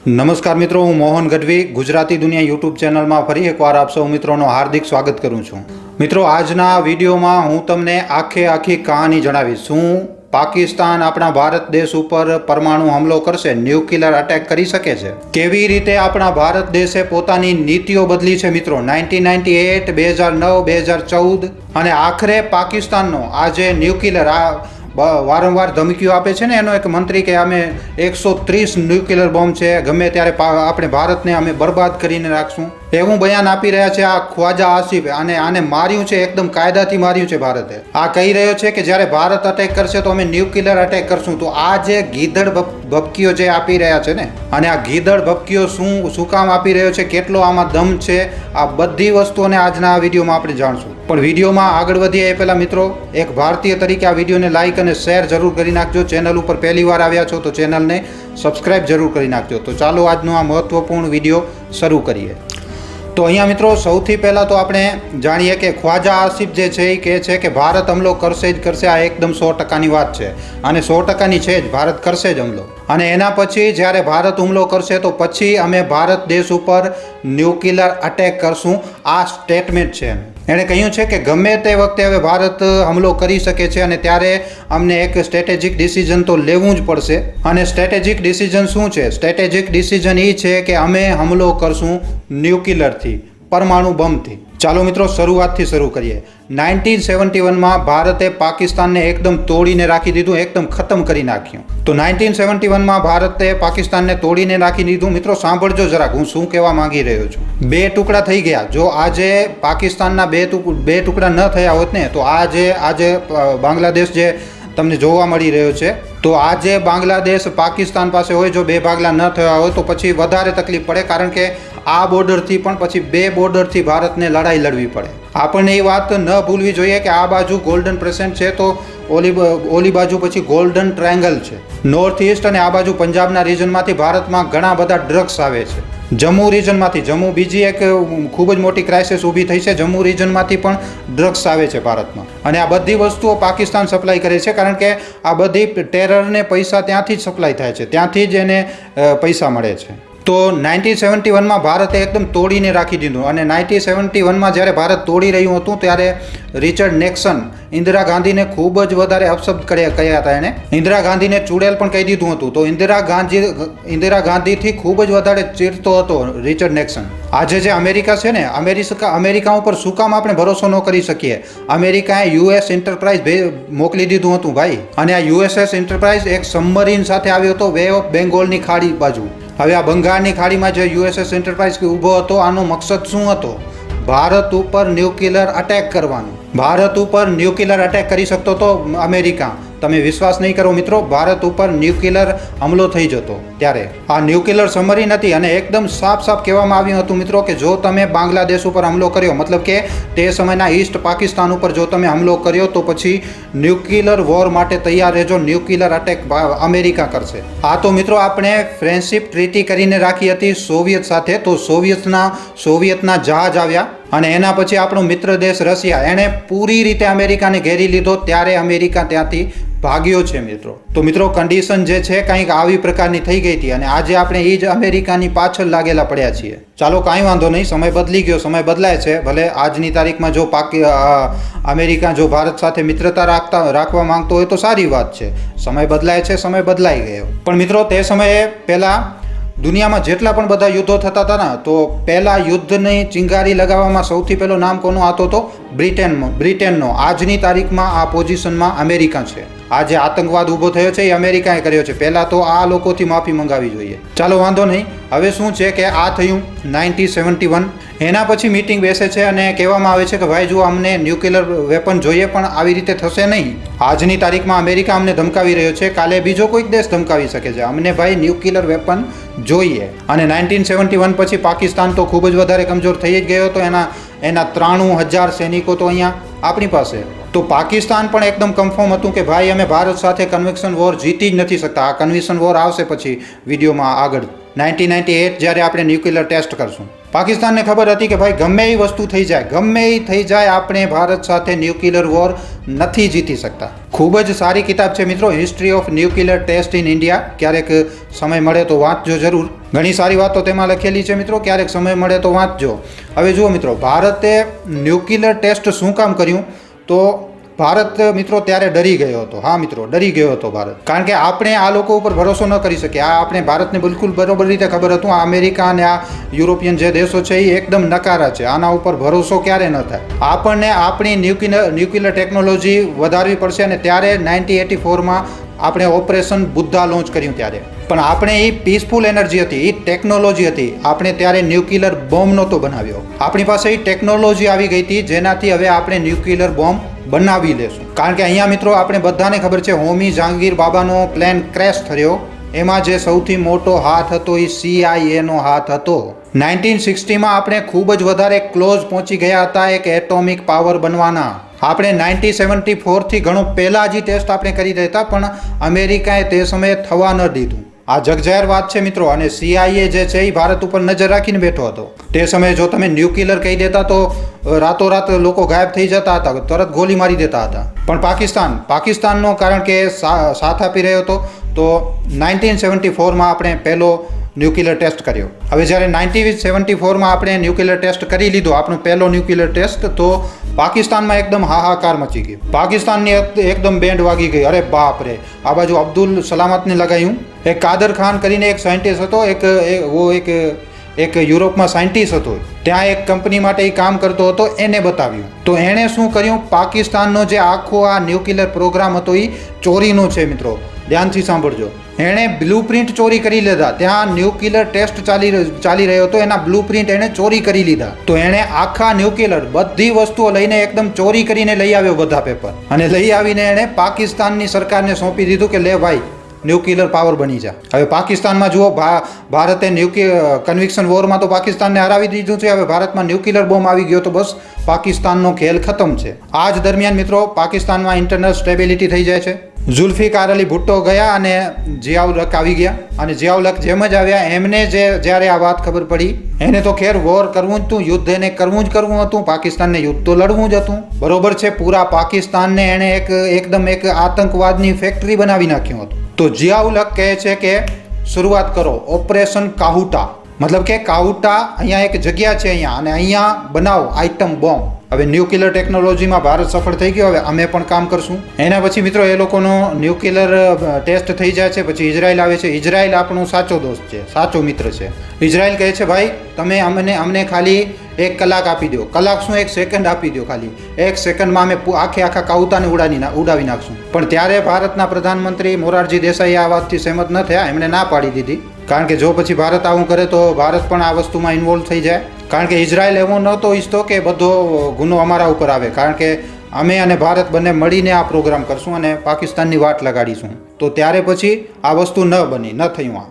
નમસ્કાર મિત્રો, હું મોહન ગઢવી ગુજરાતી દુનિયા યુટ્યુબ ચેનલમાં ફરી એકવાર આપ સૌ મિત્રોનો હાર્દિક સ્વાગત કરું છું. મિત્રો, આજના વિડીયોમાં હું તમને આખી કહાની જણાવીશ. શું પાકિસ્તાન આપણા ભારત દેશ ઉપર પરમાણુ હુમલો કરશે, ન્યુક્લિયર અટેક કરી શકે છે? કેવી રીતે આપણા ભારત દેશે પોતાની નીતિઓ બદલી છે મિત્રો, 1998, 2009, 2014 અને આખરે પાકિસ્તાનનો આ જે ન્યુક્લિયર વારંવાર ધમકીઓ આપે છે ને, એનો એક મંત્રી કે અમે 130 ન્યુક્લિયર બોમ્બ છે, ગમે ત્યારે આપણે ભારતને અમે બરબાદ કરીને રાખશું, એવું બયાન આપી રહ્યા છે આ ખ્વાજા આસિફ. આને માર્યું છે, એકદમ કાયદાથી માર્યું છે ભારતે. આ કહી રહ્યો છે કે જ્યારે ભારત અટેક કરશે તો અમે ન્યુક્લિયર અટેક કરશું. તો આ જે ગીધડ ભપકીઓ જે આપી રહ્યા છે ને, અને આ ગીધડ ભપકીઓ શું કામ આપી રહ્યો છે, કેટલો આમાં દમ છે, આ બધી વસ્તુઓને આજના આ વિડીયોમાં આપણે જાણશું. પણ વિડીયોમાં આગળ વધીએ એ પહેલાં મિત્રો, એક ભારતીય તરીકે આ વિડીયોને લાઇક અને શેર જરૂર કરી નાખજો. ચેનલ ઉપર પહેલી વાર આવ્યા છો તો ચેનલને સબસ્ક્રાઇબ જરૂર કરી નાખજો. તો ચાલો આજનો આ મહત્વપૂર્ણ વિડીયો શરૂ કરીએ. તો અહીંયા મિત્રો, સૌથી પહેલાં તો આપણે જાણીએ કે ખ્વાજા આસિફ જે છે એ કહે છે કે ભારત હુમલો કરશે જ કરશે. આ એકદમ 100%ની વાત છે, અને 100%ની છે જ, ભારત કરશે જ હુમલો. અને એના પછી જ્યારે ભારત હુમલો કરશે તો પછી અમે ભારત દેશ ઉપર ન્યુક્લિયર અટેક કરશું, આ સ્ટેટમેન્ટ છે. એણે કહ્યું છે કે ગમે તે વખતે હવે ભારત હુમલો કરી શકે છે, અને ત્યારે અમને એક સ્ટ્રેટેજિક ડિસિઝન તો લેવું જ પડશે. અને સ્ટ્રેટેજિક ડિસિઝન શું છે? સ્ટ્રેટેજિક ડિસિઝન એ છે કે અમે હુમલો કરશું ન્યુક્લિયરથી, પરમાણુ બોમ્બથી. ચાલો મિત્રો, શરૂઆતથી શરૂ કરીએ. 1971માં ભારતે પાકિસ્તાનને એકદમ તોડીને રાખી દીધું, એકદમ ખતમ કરી નાખ્યું. તો 1971માં ભારતે પાકિસ્તાનને તોડીને રાખી દીધું. મિત્રો સાંભળજો જરાક, હું શું કહેવા માંગી રહ્યો છું. 2 ટુકડા થઈ ગયા. જો આજે પાકિસ્તાનના બે ટુકડા ન થયા હોત ને, તો આજે બાંગ્લાદેશ જે તમને જોવા મળી રહ્યો છે, તો આજે બાંગ્લાદેશ પાકિસ્તાન પાસે હોય, જો 2 ભાગલા ન થયા હોય તો પછી વધારે તકલીફ પડે, કારણ કે આ બોર્ડરથી પણ પછી 2 બોર્ડરથી ભારતને લડાઈ લડવી પડે. આપણને એ વાત ન ભૂલવી જોઈએ કે આ બાજુ ગોલ્ડન ક્રેસેન્ટ છે, તો ઓલી બાજુ પછી ગોલ્ડન ટ્રાયંગલ છે, નોર્થ ઇસ્ટ, અને આ બાજુ પંજાબના રીજનમાંથી ભારતમાં ઘણા બધા ડ્રગ્સ આવે છે. જમ્મુ રીજનમાંથી, જમ્મુ બીજી એક ખૂબ જ મોટી ક્રાઇસિસ ઊભી થઈ છે, જમ્મુ રીજનમાંથી પણ ડ્રગ્સ આવે છે ભારતમાં. અને આ બધી વસ્તુઓ પાકિસ્તાન સપ્લાય કરે છે, કારણ કે આ બધી ટેરરને પૈસા ત્યાંથી જ સપ્લાય થાય છે, ત્યાંથી જ એને પૈસા મળે છે. તો 1971માં ભારતે એકદમ તોડીને રાખી દીધું. અને 1971માં જ્યારે ભારત તોડી રહ્યું હતું ત્યારે રિચર્ડ નિક્સન ઇન્દિરા ગાંધીને ખૂબ જ વધારે અપશબ્દ કહ્યા હતા. એણે ઇન્દિરા ગાંધીને ચૂડેલ પણ કહી દીધું હતું. તો ઇન્દિરા ગાંધીથી ખૂબ જ વધારે ચીડતો હતો રિચર્ડ નિક્સન. આજે જે અમેરિકા છે ને, અમેરિકા ઉપર શું કામ આપણે ભરોસો ન કરી શકીએ? અમેરિકાએ યુએસ એન્ટરપ્રાઇઝ મોકલી દીધું હતું ભાઈ. અને આ યુએસએસ એન્ટરપ્રાઇઝ એક સબમરીન સાથે આવ્યો હતો વે ઓફ બેંગોલની ખાડી બાજુ. હવે આ બંગાળની ખાડીમાં જે યુએસએસ એન્ટરપ્રાઇઝ ઊભો હતો, આનો મકસદ શું હતો? ભારત ઉપર ન્યુક્લિયર અટેક કરવાનો. ભારત ઉપર ન્યુક્લિયર અટેક કરી શકતો હતો અમેરિકા. તમે વિશ્વાસ નહીં કરો મિત્રો, ભારત ઉપર ન્યુક્લિયર હુમલો થઈ જતો. ત્યારે આ ન્યુક્લિયર સબમરીન હતી, અને એકદમ સાફ કહેવામાં આવ્યું હતું મિત્રો કે જો તમે બાંગ્લાદેશ ઉપર હુમલો કર્યો, મતલબ કે તે સમયના ઈસ્ટ પાકિસ્તાન ઉપર જો તમે હુમલો કર્યો, તો પછી ન્યુક્લિયર વોર માટે તૈયાર રહેજો, ન્યુક્લિયર અટેક અમેરિકા કરશે. આ તો મિત્રો આપણે ફ્રેન્ડશિપ ટ્રીટી કરીને રાખી હતી સોવિયત સાથે. તો સોવિયતના જહાજ આવ્યા, અને એના પછી આપણો મિત્ર દેશ રશિયા, એણે પૂરી રીતે અમેરિકાને ઘેરી લીધો. ત્યારે અમેરિકા ત્યાંથી ભાગ્યો છે મિત્રો. તો મિત્રો, કન્ડિશન જે છે કંઈક આવી પ્રકારની થઈ ગઈ હતી, અને આજે આપણે એ જ અમેરિકાની પાછળ લાગેલા પડ્યા છીએ. ચાલો, કાંઈ વાંધો નહીં, સમય બદલી ગયો, સમય બદલાય છે. ભલે આજની તારીખમાં જો અમેરિકા જો ભારત સાથે મિત્રતા રાખવા માંગતો હોય તો સારી વાત છે. સમય બદલાય છે, સમય બદલાઈ ગયો. પણ મિત્રો, તે સમયે પહેલાં દુનિયામાં જેટલા પણ બધા યુદ્ધો થતા હતા ને, તો પહેલા યુદ્ધની ચિંગારી લગાવવામાં સૌથી પહેલો નામ કોનો આવતો હતો? બ્રિટેનનો. આજની તારીખમાં આ પોઝિશનમાં અમેરિકા છે. આ જે આતંકવાદ ઊભો થયો છે એ અમેરિકાએ કર્યો છે. પહેલાં તો આ લોકોથી માફી મંગાવી જોઈએ. ચાલો, વાંધો નહીં. હવે શું છે કે આ થયું 1971. એના પછી મીટિંગ બેસે છે, અને કહેવામાં આવે છે કે ભાઈ જુઓ, અમને ન્યુક્લિયર વેપન જોઈએ, પણ આવી રીતે થશે નહીં. આજની તારીખમાં અમેરિકા અમને ધમકાવી રહ્યો છે, કાલે બીજો કોઈક દેશ ધમકાવી શકે છે. અમને ભાઈ ન્યુક્લિયર વેપન જોઈએ. અને 1971 પછી પાકિસ્તાન તો ખૂબ જ વધારે કમજોર થઈ જ ગયો હતો. એના 93,000 સૈનિકો તો અહીંયા આપણી પાસે. તો પાકિસ્તાન પણ એકદમ કન્ફર્મ હતું કે ભાઈ અમે ભારત સાથે કન્વેક્શન વોર જીતી જ નથી શકતા. આ કન્વેક્શન વોર આવશે પછી વિડીયોમાં આગળ. 1998 જ્યારે આપણે ન્યુક્લિયર ટેસ્ટ કરશું. પાકિસ્તાનને ખબર હતી કે ભાઈ ગમે એ વસ્તુ થઈ જાય આપણે ભારત સાથે ન્યુક્લિયર વોર નથી જીતી શકતા. ખૂબ જ સારી કિતાબ છે મિત્રો, history of nuclear test in India. ક્યારેક સમય મળે તો વાંચજો જરૂર. ઘણી સારી વાતો તેમાં લખેલી છે મિત્રો, ક્યારેક સમય મળે તો વાંચજો. હવે જુઓ મિત્રો, ભારતે ન્યુક્લિયર ટેસ્ટ શું કામ કર્યું? તો ભારત મિત્રો ત્યારે ડરી ગયો હતો. હા મિત્રો, ડરી ગયો હતો ભારત, કારણ કે આપણે આ લોકો ઉપર ભરોસો ન કરી શકીએ. આ આપણે ભારતને બિલકુલ બરોબર રીતે ખબર હતું આ અમેરિકા અને આ યુરોપિયન જે દેશો છે એ એકદમ નકારા છે, આના ઉપર ભરોસો ક્યારે ન થાય. આપણને આપણી ન્યુક્લિયર ટેકનોલોજી વધારવી પડશે. અને ત્યારે 1984માં આપણે ઓપરેશન બુદ્ધા લોન્ચ કર્યું ત્યારે. પણ આપણે એ પીસફુલ એનર્જી હતી, એ ટેકનોલોજી હતી. આપણે ત્યારે ન્યુક્લિયર બોમ્બ નહોતો બનાવ્યો. આપણી પાસે એ ટેકનોલોજી આવી ગઈ હતી જેનાથી હવે આપણે ન્યુક્લિયર બોમ્બ બનાવી લેશું. કારણ કે અહીંયા મિત્રો આપણે બધાને ખબર છે, હોમી જહાંગીર બાબાનો પ્લેન ક્રેશ થયો. એમાં જે સૌથી મોટો હાથ હતો એ CIA હાથ હતો. 1960માં આપણે ખૂબ જ વધારે ક્લોઝ પહોંચી ગયા હતા એક એટોમિક પાવર બનવાના. આપણે 1974થી ઘણો પહેલાં જ ટેસ્ટ આપણે કરી દેતા, પણ અમેરિકાએ તે સમયે થવા ન દીધું. આ જગજાહેર વાત છે મિત્રો. અને CIA જે છે એ ભારત ઉપર નજર રાખીને બેઠો હતો. તે સમયે જો તમે ન્યુક્લિયર કહી દેતા તો રાતોરાત લોકો ગાયબ થઈ જતા હતા, તરત ગોળી મારી દેતા હતા. પણ પાકિસ્તાનનો કારણ કે સાથ આપી રહ્યો હતો, તો 1974માં આપણે પહેલો ન્યુક્લિયર ટેસ્ટ કર્યો. હવે જ્યારે 1974માં આપણે ન્યુક્લિયર ટેસ્ટ કરી લીધો, આપણો પહેલો ન્યુક્લિયર ટેસ્ટ, તો પાકિસ્તાનમાં એકદમ હાહાકાર મચી ગયો. પાકિસ્તાનની એકદમ બેન્ડ વાગી ગઈ. અરે બાપ રે! આ બાજુ અબ્દુલ સલામતને લગાવ્યું. એક કાદર ખાન કરીને એક સાયન્ટિસ્ટ હતો, એક યુરોપમાં સાયન્ટિસ્ટ હતો, ત્યાં એક કંપની માટે એ કામ કરતો હતો, એને બતાવ્યું. તો એણે શું કર્યું? પાકિસ્તાનનો જે આખો આ ન્યુક્લિયર પ્રોગ્રામ હતો એ ચોરીનો છે મિત્રો, ધ્યાનથી સાંભળજો. એણે બ્લુપ્રિન્ટ ચોરી કરી લીધા. ત્યાં ન્યુક્લિયર ટેસ્ટ ચાલી રહ્યો હતો, એના બ્લુપ્રિન્ટ એણે ચોરી કરી લીધા. તો એણે આખા ન્યુક્લિયર બધી વસ્તુઓ લઈને એકદમ ચોરી કરીને લઈ આવ્યો, બધા પેપર, અને લઈ આવીને એણે પાકિસ્તાનની સરકારને સોંપી દીધું કે લે ભાઈ, ન્યુક્લિયર પાવર બની જા. હવે પાકિસ્તાનમાં જુઓ, ભારતે કન્વિક્શન વોરમાં તો પાકિસ્તાનને હરાવી દીધું છે. હવે ભારતમાં ન્યુક્લિયર બોમ્બ આવી ગયો તો બસ પાકિસ્તાનનો ખેલ ખતમ છે. આ જ દરમિયાન મિત્રો પાકિસ્તાનમાં ઇન્ટરનલ સ્ટેબિલિટી થઈ જાય છે. ઝુલ્ફિકાર અલી ભુટ્ટો ગયા અને જિયાઉલ હક આવી ગયા. અને જિયાઉલ હક જેમ જ આવ્યા એમને જ્યારે આ વાત ખબર પડી, એને તો ખેર વોર કરવું જ હતું, યુદ્ધ એને કરવું હતું. પાકિસ્તાનને યુદ્ધ તો લડવું જ હતું, બરોબર છે. પૂરા પાકિસ્તાનને એણે એકદમ એક આતંકવાદની ફેક્ટરી બનાવી નાખ્યું હતું. તો જિયાઉલ હક કહે છે કે શરૂઆત કરો ઓપરેશન કાહુટા. મતલબ કે કાહુટા અહીંયા એક જગ્યા છે અહીંયા, અને અહીંયા બનાવો આઇટમ બોમ્બ. હવે ન્યુક્લિયર ટેકનોલોજીમાં ભારત સફળ થઈ ગયો, હવે અમે પણ કામ કરશું. એના પછી મિત્રો એ લોકોનો ન્યુક્લિયર ટેસ્ટ થઈ જાય છે. પછી ઇઝરાયલ આવે છે. ઇઝરાયલ આપણો સાચો દોસ્ત છે, સાચો મિત્ર છે. ઇઝરાયલ કહે છે ભાઈ તમે અમને ખાલી 1 કલાક આપી દો. કલાક શું, 1 સેકન્ડ આપી દો. ખાલી 1 સેકન્ડમાં અમે આખા કાઉતાને ઉડાવી નાખશું. પણ ત્યારે ભારતના પ્રધાનમંત્રી મોરારજી દેસાઈ આ વાતથી સહેમત ન થયા. એમણે ના પાડી દીધી, કારણ કે જો પછી ભારત આવું કરે તો ભારત પણ આ વસ્તુમાં ઇન્વોલ્વ થઈ જાય. કારણ કે ઇઝરાયલ એવો નહોતો ઈચ્છતો કે બધો ગુનો અમારા ઉપર આવે, કારણ કે અમે અને ભારત બંને મળીને આ પ્રોગ્રામ કરશું અને પાકિસ્તાનની વાટ લગાડીશું. તો ત્યારે પછી આ વસ્તુ ન બની, ન થયું.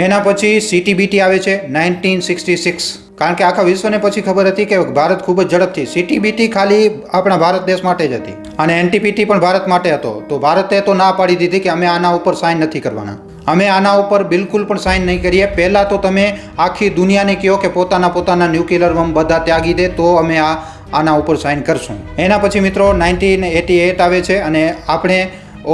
એના પછી CTBT આવે છે 1966. કારણ કે આખા વિશ્વને પછી ખબર હતી કે ભારત ખૂબ જ ઝડપથી, CTBT ખાલી આપણા ભારત દેશ માટે જ હતી, અને NPT પણ ભારત માટે હતો. તો ભારતે તો ના પાડી દીધી કે અમે આના ઉપર સાઇન નથી કરવાના, અમે આના ઉપર બિલકુલ પણ સાઇન નહીં કરીએ. પહેલાં તો તમે આખી દુનિયાને કહો કે પોતાના ન્યુક્લિયર બોમ્બ બધા ત્યાગી દે, તો અમે આના ઉપર સાઇન કરશું. એના પછી મિત્રો 1988 આવે છે અને આપણે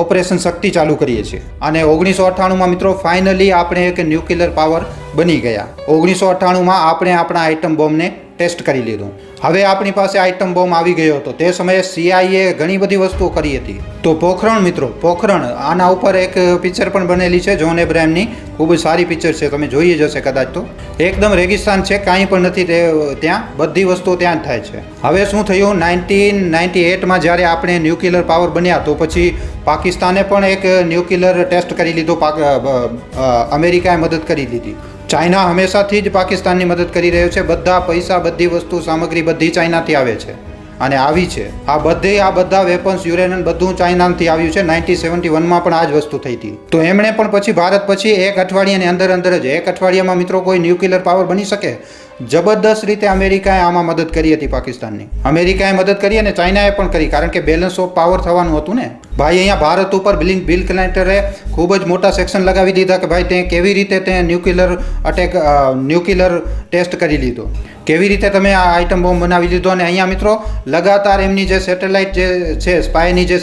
ઓપરેશન શક્તિ ચાલુ કરીએ છીએ. અને 1998માં મિત્રો ફાઇનલી આપણે એક ન્યુક્લિયર પાવર બની ગયા. 1998માં આપણે આપણા આઇટમ બોમ્બને ટેસ્ટ કરી લીધું. હવે આપણી પાસે આઇટમ બોમ્બ આવી ગયો હતો. તે સમયે CIA ઘણી બધી વસ્તુઓ કરી હતી. તો પોખરણ મિત્રો, પોખરણ, આના ઉપર એક પિક્ચર પણ બનેલી છે જોન એબ્રાહિમની, ખૂબ જ સારી પિક્ચર છે, તમે જોઈ જ હશે કદાચ. તો એકદમ રેગિસ્તાન છે, કાંઈ પણ નથી ત્યાં, બધી વસ્તુઓ ત્યાં જ થાય છે. હવે શું થયું, 1998માં જ્યારે આપણે ન્યુક્લિયર પાવર બન્યા તો પછી પાકિસ્તાને પણ એક ન્યુક્લિયર ટેસ્ટ કરી લીધો. અમેરિકાએ મદદ કરી લીધી. ચાઇના હંમેશાથી જ પાકિસ્તાનની મદદ કરી રહ્યો છે. બધા પૈસા, બધી વસ્તુ, સામગ્રી બધી ચાઇનાથી આવે છે અને આવી છે. આ બધા વેપન્સ, યુરેનિયમ બધું ચાઇનાથી આવ્યું છે. 1971માં પણ આ જ વસ્તુ થઈ હતી. તો એમણે પણ પછી ભારત પછી 1 અઠવાડિયાની અંદર જ, 1 અઠવાડિયામાં મિત્રો કોઈ ન્યુક્લિયર પાવર બની શકે? જબરદસ્ત રીતે અમેરિકાએ આમાં મદદ કરી હતી પાકિસ્તાનની. અમેરિકાએ મદદ કરી અને ચાઇનાએ પણ કરી, કારણ કે બેલેન્સ ઓફ પાવર થવાનું હતું ને ભાઈ. અહીંયા ભારત ઉપર બિલ ક્લિન્ટને ખૂબ જ મોટા સેક્શન લગાવી દીધા કે ભાઈ તે કેવી રીતે તે ન્યુક્લિયર ટેસ્ટ કરી લીધો, કેવી રીતે તમે આ આઇટમ બોમ્બ બનાવી લીધો. અને અહીંયા મિત્રો લગાતાર એમની જે સેટેલાઇટ જે છે, સ્પાયની જે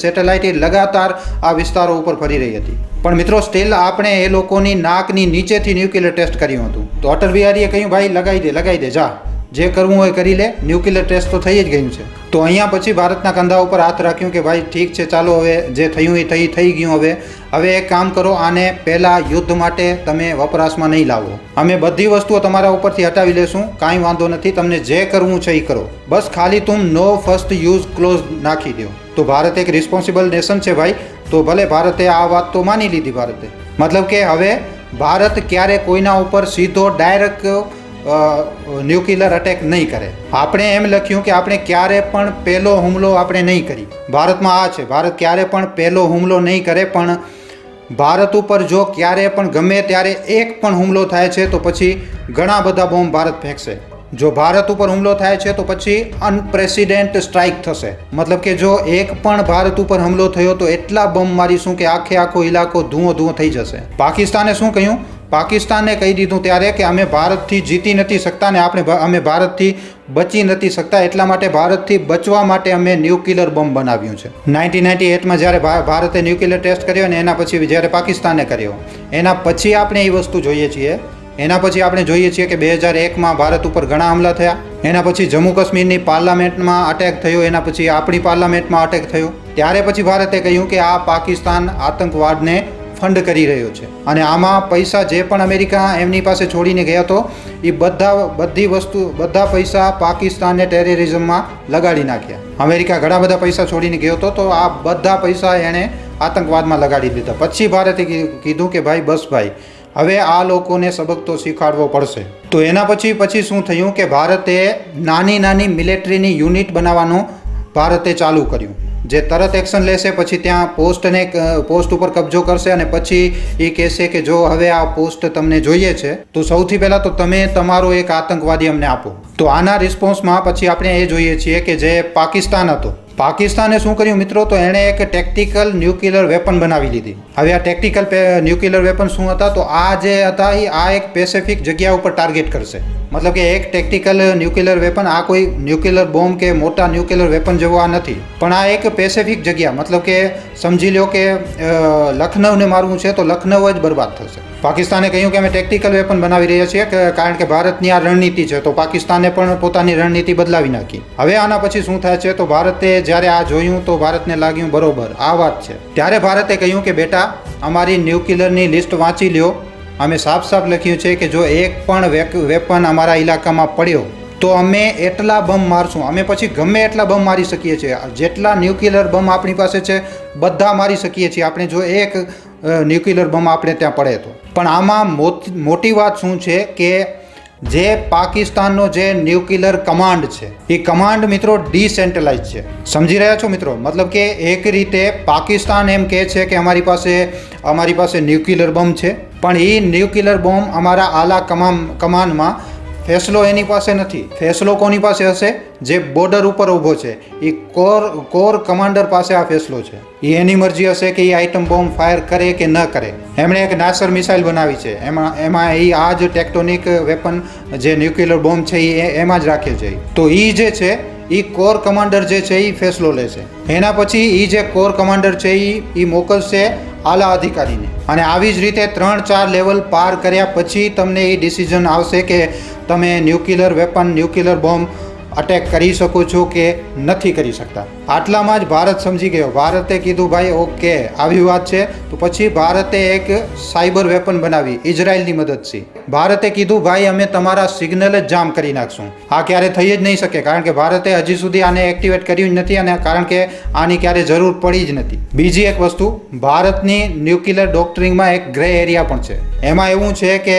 સેટેલાઇટ એ લગાતાર આ વિસ્તારો ઉપર ફરી રહી હતી. પણ મિત્રો સ્ટીલ આપણે એ લોકોની નાકની નીચેથી ન્યુક્લિયર ટેસ્ટ કર્યું હતું. તો અટલ બિહારીએ કહ્યું ભાઈ લગાવી દે જા, જે કરવું હોય કરી લે, ન્યુક્લિયર ટેસ્ટ તો થઈ જ ગયું છે. તો અહીંયા પછી ભારતના કંધા ઉપર હાથ રાખ્યું કે ભાઈ ઠીક છે, ચાલો હવે જે થયું એ થઈ ગયું. હવે એક કામ કરો, આને પહેલાં યુદ્ધ માટે તમે વપરાશમાં નહીં લાવો, અમે બધી વસ્તુઓ તમારા ઉપરથી હટાવી લેશું, કાંઈ વાંધો નથી, તમને જે કરવું છે એ કરો, બસ ખાલી તું નો ફર્સ્ટ યુઝ ક્લોઝ નાખી દો. તો ભારત એક રિસ્પોન્સિબલ નેશન છે ભાઈ. તો ભલે ભારતે આ વાત તો માની લીધી ભારતે, મતલબ કે હવે ભારત ક્યારે કોઈના ઉપર સીધો ડાયરેક્ટ ન્યુક્લિયર અટેક નહીં કરે. આપણે એમ લખ્યું કે આપણે ક્યારે પણ પહેલો હુમલો આપણે નહીં કરી. ભારતમાં આ છે, ભારત ક્યારે પણ પહેલો હુમલો નહીં કરે. પણ ભારત ઉપર જો ક્યારે પણ ગમે ત્યારે એક પણ હુમલો થાય છે તો પછી ઘણા બધા બોમ્બ ભારત ફેંકશે. જો ભારત ઉપર હુમલો થાય છે તો પછી અનપ્રેસિડેન્ટ સ્ટ્રાઇક થશે. મતલબ કે જો એક પણ ભારત ઉપર હુમલો થયો તો એટલા બોમ્બ મારીશું કે આખો ઇલાકો ધુઓ થઈ જશે. પાકિસ્તાને શું કહ્યું? પાકિસ્તાને કહી દીધું ત્યારે કે અમે ભારતથી જીતી નથી શકતા ને અમે ભારતથી બચી નથી શકતા, એટલા માટે ભારતથી બચવા માટે અમે ન્યુક્લિયર બોમ્બ બનાવ્યું છે. 1998માં જ્યારે ભારતે ન્યુક્લિયર ટેસ્ટ કર્યો ને એના પછી જ્યારે પાકિસ્તાને કર્યો, એના પછી આપણે એ વસ્તુ જોઈએ છીએ. એના પછી આપણે જોઈએ છીએ કે 2001માં ભારત ઉપર ઘણા હુમલા થયા. એના પછી જમ્મુ કાશ્મીરની પાર્લામેન્ટમાં અટેક થયો, એના પછી આપણી પાર્લામેન્ટમાં અટેક થયો. ત્યારે પછી ભારતે કહ્યું કે આ પાકિસ્તાન આતંકવાદને ફંડ કરી રહ્યો છે અને આમાં પૈસા જે પણ અમેરિકા એમની પાસે છોડીને ગયા હતો એ બધા પૈસા પાકિસ્તાનને ટેરરિઝમમાં લગાડી નાખ્યા. અમેરિકા ઘણા બધા પૈસા છોડીને ગયો હતો, તો આ બધા પૈસા એણે આતંકવાદમાં લગાડી દીધા. પછી ભારતે કીધું કે ભાઈ બસ ભાઈ, હવે આ લોકોને સબક તો શીખવાડવો પડશે. તો એના પછી શું થયું કે ભારતે નાની મિલિટરીની યુનિટ બનાવવાનું ભારતે ચાલુ કર્યું, જે તરત એક્શન લેશે, પછી ત્યાં પોસ્ટ ઉપર કબજો કરશે અને પછી એ કહેશે કે જો હવે આ પોસ્ટ તમને જોઈએ છે તો સૌથી પહેલાં તો તમે તમારો એક આતંકવાદી અમને આપો. તો આના રિસ્પોન્સમાં પછી આપણે એ જોઈએ છીએ કે જે પાકિસ્તાન હતો, પાકિસ્તાને શું કર્યું મિત્રો? તો એણે એક ટેક્ટિકલ ન્યુક્લિયર વેપન બનાવી લીધી. હવે આ ટેક્ટિકલ ન્યુક્લિયર વેપન શું હતા? તો આ જે હતા એ આ એક પેસિફિક જગ્યા ઉપર ટાર્ગેટ કરશે. મતલબ કે એક ટેક્ટિકલ ન્યુક્લિયર વેપન, આ કોઈ ન્યુક્લિયર બોમ્બ કે મોટા ન્યુક્લિયર વેપન જેવો આ નથી, પણ આ એક પેસિફિક જગ્યા, મતલબ કે સમજી લો કે લખનૌને મારવું છે તો લખનૌ જ બરબાદ થશે. પાકિસ્તાને કહ્યું કે અમે ટેક્ટિકલ વેપન બનાવી રહ્યા છીએ કારણ કે ભારતની આ રણનીતિ છે, તો પાકિસ્તાને પણ પોતાની રણનીતિ બદલાવી નાખી. હવે આના પછી શું થાય છે? તો ભારતે જ્યારે આ જોયું તો ભારતને લાગ્યું બરોબર આ વાત છે. ત્યારે ભારતે કહ્યું કે બેટા અમારી ન્યુક્લિયરની લિસ્ટ વાંચી લ્યો, અમે સાફ લખ્યું છે કે જો એક પણ વેપન અમારા ઇલાકામાં પડ્યો તો અમે એટલા બમ મારશું, અમે પછી ગમે એટલા બમ મારી શકીએ છીએ, જેટલા ન્યુક્લિયર બમ આપણી પાસે છે બધા મારી શકીએ છીએ આપણે, જો એક ન્યુક્લિયર બમ આપણે ત્યાં પડે તો. પણ આમાં મોટી વાત શું છે કે જે પાકિસ્તાનનો જે ન્યુક્લિયર કમાન્ડ છે એ કમાન્ડ મિત્રો ડિસેન્ટ્રલાઇઝ છે. સમજી રહ્યા છો મિત્રો? મતલબ કે એક રીતે પાકિસ્તાન એમ કહે છે કે અમારી પાસે ન્યુક્લિયર બોમ્બ છે, પણ એ ન્યુક્લિયર બોમ્બ અમારા આલા કમાન્ડમાં ફેસલો એની પાસે નથી. ફેસલો કોની પાસે હશે? જે બોર્ડર ઉપર ઊભો છે એ કોર કમાન્ડર પાસે આ ફેસલો છે. એ એની મરજી હશે કે એ આઇટમ બોમ્બ ફાયર કરે કે ન કરે. એમણે એક નાસર મિસાઇલ બનાવી છે, એમાં એ આ જ ટેક્ટોનિક વેપન જે ન્યુક્લિયર બોમ્બ છે એ એમાં જ રાખે છે. તો એ જે છે એ કોર કમાન્ડર જે છે એ ફેસલો લેશે. એના પછી એ જે કોર કમાન્ડર છે એ મોકલશે આલા અધિકારીને, અને આવી જ રીતે 3-4 લેવલ પાર કર્યા પછી તમને એ ડિસિઝન આવશે કે તમે nuclear weapon, nuclear bomb attack કરી શકો છો કે નથી કરી શકતા. આટલામાં જ ભારત સમજી ગયો. ભારતે કીધું ભાઈ ઓકે આવી વાત છે. તો પછી ભારતે એક સાયબર વેપન બનાવી ઇઝરાયલની મદદથી. ભારતે કીધું ભાઈ અમે તમારા સિગ્નલ જ જામ કરી નાખશું. આ ક્યારે થઈ જ નહીં શકે, કારણ કે ભારતે હજી સુધી આને એક્ટિવેટ કર્યું જ નથી, અને કારણ કે આની ક્યારે જરૂર પડી જ નથી. બીજી એક વસ્તુ, ભારતની ન્યુક્લિયર ડોક્ટ્રિનમાં એક ગ્રે એરિયા પણ છે. એમાં એવું છે કે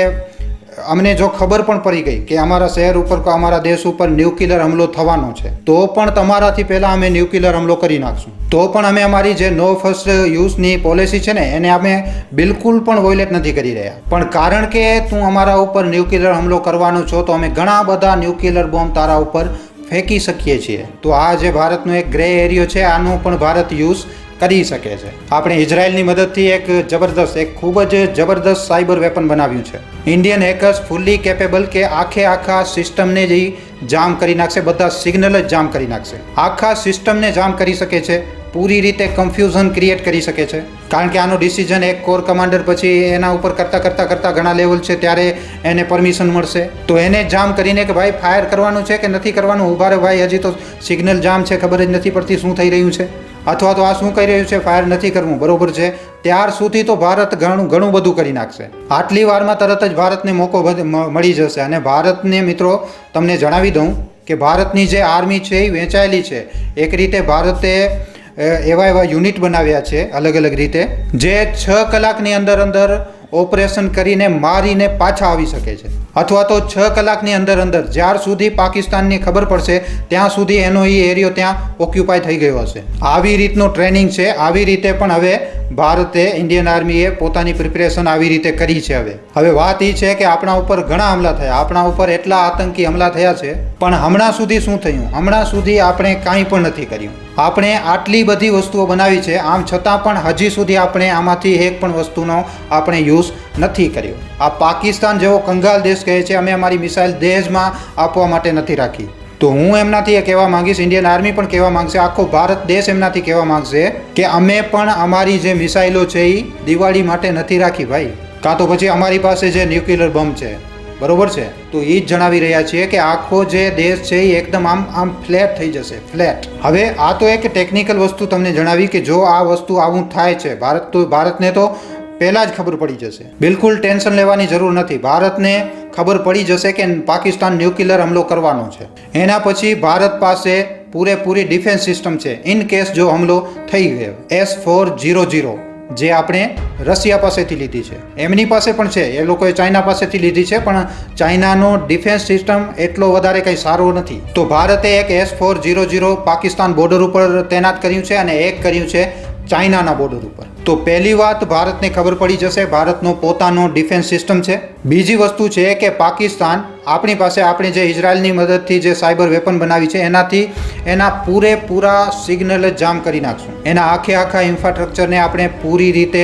અમને જો ખબર પણ પડી ગઈ કે અમારા શહેર ઉપર કે અમારા દેશ ઉપર ન્યુક્લિયર હુમલો થવાનો છે, તો પણ તમારાથી પહેલાં અમે ન્યુક્લિયર હુમલો કરી નાખશું. તો પણ અમે અમારી જે નો ફર્સ્ટ યુઝની પોલિસી છે ને એને અમે બિલકુલ પણ વોયલેટ નથી કરી રહ્યા. પણ કારણ કે તું અમારા ઉપર ન્યુક્લિયર હુમલો કરવાનો છો, તો અમે ઘણા બધા ન્યુક્લિયર બોમ્બ તારા ઉપર ફેંકી શકીએ છીએ. તો આ જે ભારતનો એક ગ્રે એરિયો છે, આનો પણ ભારત યુઝ કરી શકે છે. આપણે ઇઝરાયલની મદદથી એક ખૂબ જ જબરદસ્ત સાયબર વેપન બનાવ્યું છે. ઇન્ડિયન હેકર્સ ફૂલ્લી કેપેબલ કે આખા સિસ્ટમને જ જામ કરી નાખશે, બધા સિગ્નલ જ જામ કરી નાખશે, આખા સિસ્ટમને જામ કરી શકે છે, પૂરી રીતે કન્ફ્યુઝન ક્રિએટ કરી શકે છે. કારણ કે આનો ડિસિઝન એક કોર કમાન્ડર પછી એના ઉપર કરતા ઘણા લેવલ છે ત્યારે એને પરમિશન મળશે. તો એને જામ કરીને કે ભાઈ ફાયર કરવાનું છે કે નથી કરવાનું, ઉભા રહે ભાઈ, હજી તો સિગ્નલ જામ છે, ખબર જ નથી પડતી શું થઈ રહ્યું છે, અથવા તો આ શું કહી રહ્યું છે, ફાયર નથી કરવું, બરોબર છે, ત્યાર સુધી તો ભારત ઘણું બધું કરી નાખશે. આટલી વારમાં તરત જ ભારતને મોકો મળી જશે. અને ભારતને મિત્રો તમને જણાવી દઉં કે ભારતની જે આર્મી છે એ વહેંચાયેલી છે. એક રીતે ભારતે એવા યુનિટ બનાવ્યા છે અલગ રીતે, જે 6 કલાકની અંદર ઓપરેશન કરીને મારીને પાછા આવી શકે છે, અથવા તો 6 કલાકની અંદર જ્યાર સુધી પાકિસ્તાનની ખબર પડશે ત્યાં સુધી એનો એ એરિયો ત્યાં ઓક્યુપાય થઈ ગયો હશે. આવી રીતનું ટ્રેનિંગ છે. આવી રીતે પણ હવે ભારતે, ઇન્ડિયન આર્મીએ પોતાની પ્રિપેરેશન આવી રીતે કરી છે. હવે વાત એ છે કે આપણા ઉપર ઘણા હમલા થયા, આપણા ઉપર એટલા આતંકી હમલા થયા છે, પણ હમણાં સુધી શું થયું? હમણાં સુધી આપણે કાંઈ પણ નથી કર્યું. આપણે આટલી બધી વસ્તુઓ બનાવી છે, આમ છતાં પણ હજી સુધી આપણે આમાંથી એક પણ વસ્તુનો આપણે યુઝ નથી કર્યો. આ પાકિસ્તાન જેવો કંગાલ દેશ કહે છે અમે અમારી મિસાઇલ દહેજમાં આપવા માટે નથી રાખી. તો હું એમનાથી એ કહેવા માંગીશ, ઇન્ડિયન આર્મી પણ કહેવા માંગશે, આખો ભારત દેશ એમનાથી કહેવા માંગશે કે અમે પણ અમારી જે મિસાઇલો છે એ દિવાળી માટે નથી રાખી ભાઈ, કાં તો પછી અમારી પાસે જે ન્યુક્લિયર બોમ્બ છે, બરોબર છે, તો એ જ જણાવી રહ્યા છીએ કે આખો જે દેશ છે એ એકદમ આમ ફ્લેટ થઈ જશે, ફ્લેટ. હવે આ તો એક ટેકનિકલ વસ્તુ તમને જણાવી કે જો આ વસ્તુ આવું થાય છે, ભારતને તો પહેલાં જ ખબર પડી જશે. બિલકુલ ટેન્શન લેવાની જરૂર નથી. ભારતને ખબર પડી જશે કે પાકિસ્તાન ન્યુક્લિયર હુમલો કરવાનો છે. એના પછી ભારત પાસે પૂરેપૂરી ડિફેન્સ સિસ્ટમ છે. ઇન કેસ જો હુમલો થઈ ગયો, S-400 જે આપણે રશિયા પાસેથી લીધી છે, એમની પાસે પણ છે, એ લોકોએ ચાઇના પાસેથી લીધી છે, પણ ચાઇનાનો ડિફેન્સ સિસ્ટમ એટલો વધારે કંઈ સારો નથી. તો ભારતે એક S-400 પાકિસ્તાન બોર્ડર ઉપર તૈનાત કર્યું છે અને એક કર્યું છે ચાઇનાના બોર્ડર ઉપર. તો પહેલી વાત, ભારતને ખબર પડી જશે ભારતનો પોતાનો ડિફેન્સ સિસ્ટમ છે. બીજી વસ્તુ છે કે પાકિસ્તાન આપણી પાસે, આપણે જે ઇઝરાયલની મદદથી જે સાયબર વેપન બનાવી છે એનાથી એના પૂરેપૂરા સિગ્નલ જામ કરી નાખશું. એના આખા ઇન્ફ્રાસ્ટ્રક્ચરને આપણે પૂરી રીતે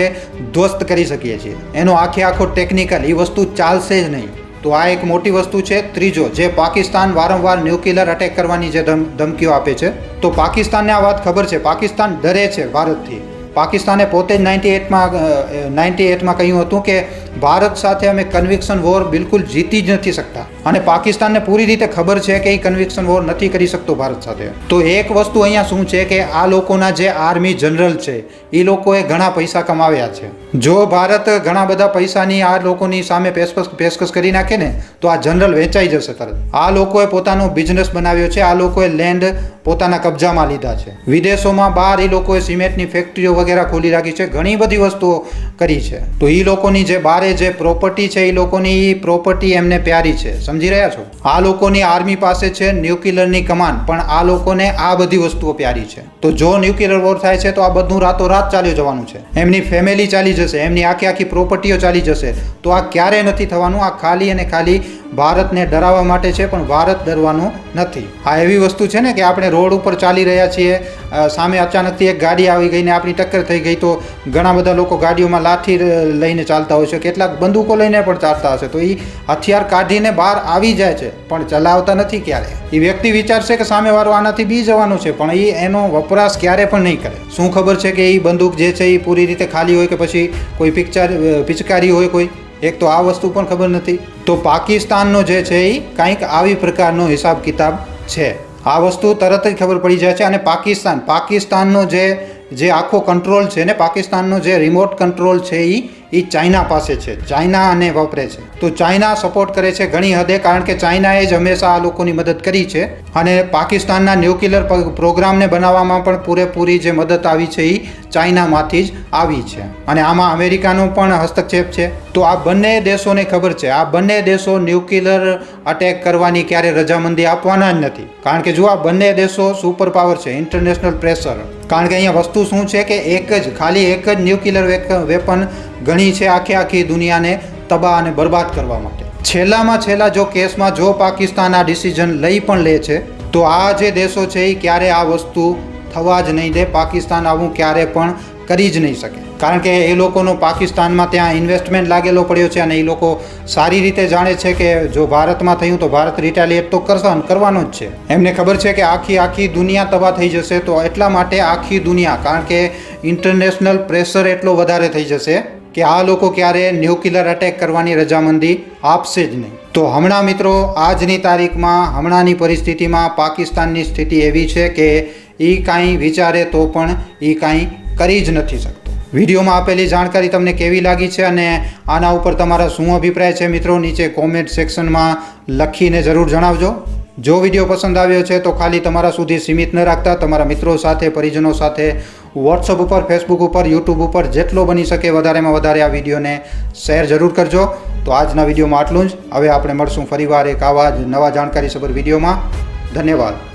ધ્વસ્ત કરી શકીએ છીએ. એનો આખો ટેકનિકલ એ વસ્તુ ચાલશે જ નહીં. તો આ એક મોટી વસ્તુ છે. ત્રીજો, જે પાકિસ્તાન વારંવાર ન્યુક્લિયર અટેક કરવાની જે ધમકીઓ આપે છે, તો પાકિસ્તાનને આ વાત ખબર છે. પાકિસ્તાન ડરે છે ભારતથી. પાકિસ્તાને પોતે જ 98માં કહ્યું હતું કે ભારત સાથે અમે કન્વિક્શન વોર બિલકુલ જીતી જ નથી શકતા, અને પાકિસ્તાનને પૂરી રીતે ખબર છે કે એ કન્વિક્શન વોર નથી કરી શકતો ભારત સાથે. તો એક વસ્તુ અહીંયા શું છે કે આ લોકોના જે આર્મી જનરલ છે એ લોકોએ ઘણા પૈસા કમાવ્યા છે. જો ભારત ઘણા બધા પૈસાની આ લોકોની સામે પેશકશ કરી નાખે ને, તો આ જનરલ વેચાઈ જશે તરત. આ લોકોએ પોતાનો બિઝનેસ બનાવ્યો છે, આ લોકોએ લેન્ડ પોતાના કબજામાં લીધા છે. વિદેશોમાં બહાર એ લોકોએ સિમેન્ટની ફેક્ટરીઓ વગેરે ખોલી રાખી છે, ઘણી બધી વસ્તુઓ કરી છે. તો એ લોકોની જે બારે જે પ્રોપર્ટી છે, એ લોકોની પ્રોપર્ટી એમને પ્યારી છે. સમજી રહ્યા છો? આ લોકોની આર્મી પાસે છે ન્યુક્લિયરની કમાન, પણ આ લોકોને આ બધી વસ્તુઓ પ્યારી છે. તો જો ન્યુક્લિયર વોર થાય છે તો આ બધું રાતોરાત ચાલ્યું જવાનું છે. એમની ફેમિલી ચાલી જશે, એમની આખી પ્રોપર્ટીઓ ચાલી જશે. તો આ ક્યારેય નથી થવાનું. આ ખાલી અને ખાલી ભારતને ડરાવવા માટે છે, પણ ભારત ડરવાનું નથી. આ એવી વસ્તુ છે ને કે આપણે રોડ ઉપર ચાલી રહ્યા છીએ, સામે અચાનકથી એક ગાડી આવી ગઈ ને આપણી ટક્કર થઈ ગઈ, તો ઘણા બધા લોકો ગાડીઓમાં લાઠી લઈને ચાલતા હોય છે, કેટલાક બંદૂકો લઈને પણ ચાલતા હશે. તો એ હથિયાર કાઢીને બહાર આવી જાય છે, પણ ચલાવતા નથી ક્યારે. એ વ્યક્તિ વિચારશે કે સામેવાળો આનાથી બી જવાનું છે, પણ એ એનો વપરાશ ક્યારે પણ નહીં કરે. શું ખબર છે કે એ બંદૂક જે છે એ પૂરી રીતે ખાલી હોય કે પછી કોઈ પિચકારી હોય કોઈ, એક તો આ વસ્તુ પણ ખબર નથી. તો પાકિસ્તાનનો જે છે એ કંઈક આવી પ્રકારનો હિસાબ કિતાબ છે. આ વસ્તુ તરત જ ખબર પડી જાય છે. અને પાકિસ્તાનનો જે આખો કંટ્રોલ છે ને, પાકિસ્તાનનો જે રિમોટ કંટ્રોલ છે એ ચાઇના પાસે છે. ચાઇના આને વાપરે છે. તો ચાઇના સપોર્ટ કરે છે ઘણી હદે, કારણ કે ચાઇનાએ જ હંમેશા આ લોકોની મદદ કરી છે. અને પાકિસ્તાનના ન્યુક્લિયર પ્રોગ્રામને બનાવવામાં પણ પૂરેપૂરી જે મદદ આવી છે એ ચાઇનામાંથી જ આવી છે અને આમાં અમેરિકાનો પણ હસ્તક્ષેપ છે. તો આ બંને દેશોને ખબર છે, આ બંને દેશો ન્યુક્લિયર અટેક કરવાની ક્યારે રજામંદી આપવાના જ નથી. કારણ કે જો આ બંને દેશો સુપર પાવર છે, ઇન્ટરનેશનલ પ્રેશર. કારણ કે અહીંયા વસ્તુ શું છે કે ખાલી એક જ ન્યુક્લિયર વેપન ઘણી છે આખી દુનિયાને તબાહ અને બરબાદ કરવા માટે. છેલ્લામાં છેલ્લા જો કેસમાં જો પાકિસ્તાન આ ડિસિઝન લઈ પણ લે છે તો આ જે દેશો છે એ ક્યારે આ વસ્તુ થવા જ નહીં દે. પાકિસ્તાન આવું ક્યારે પણ કરી જ નહીં શકે. કારણ કે એ લોકોનો પાકિસ્તાનમાં ત્યાં ઇન્વેસ્ટમેન્ટ લાગેલો પડ્યો છે અને એ લોકો સારી રીતે જાણે છે કે જો ભારતમાં થયું તો ભારત રિટેલિએટ તો કરવાનો જ છે. એમને ખબર છે કે આખી દુનિયા તબાહ થઈ જશે. તો એટલા માટે આખી દુનિયા, કારણ કે ઇન્ટરનેશનલ પ્રેશર એટલો વધારે થઈ જશે કે આ લોકો ક્યારે ન્યુક્લિયર અટેક કરવાની રજામંદી આપશે જ નહીં. તો હમણાં મિત્રો આજની તારીખમાં, હમણાંની પરિસ્થિતિમાં પાકિસ્તાનની સ્થિતિ એવી છે કે એ કાંઈ વિચારે તો પણ એ કાંઈ કરી જ નથી શકતો. વિડીયોમાં આપેલી જાણકારી તમને કેવી લાગી છે અને આના ઉપર તમારા શું અભિપ્રાય છે મિત્રો, નીચે કોમેન્ટ સેક્શનમાં લખીને જરૂર જણાવજો. જો વિડીયો પસંદ આવ્યો છે તો ખાલી તમારા સુધી સીમિત ન રાખતા તમારા મિત્રો સાથે, પરિજનો સાથે, વોટ્સઅપ ઉપર, ફેસબુક ઉપર, યુટ્યુબ ઉપર જેટલો બની શકે વધારેમાં વધારે આ વિડીયોને શેર જરૂર કરજો. તો આજના વિડીયોમાં આટલું જ. હવે આપણે મળશું ફરીવાર એક આવા જ નવા જાણકારીસભર વિડીયોમાં. ધન્યવાદ.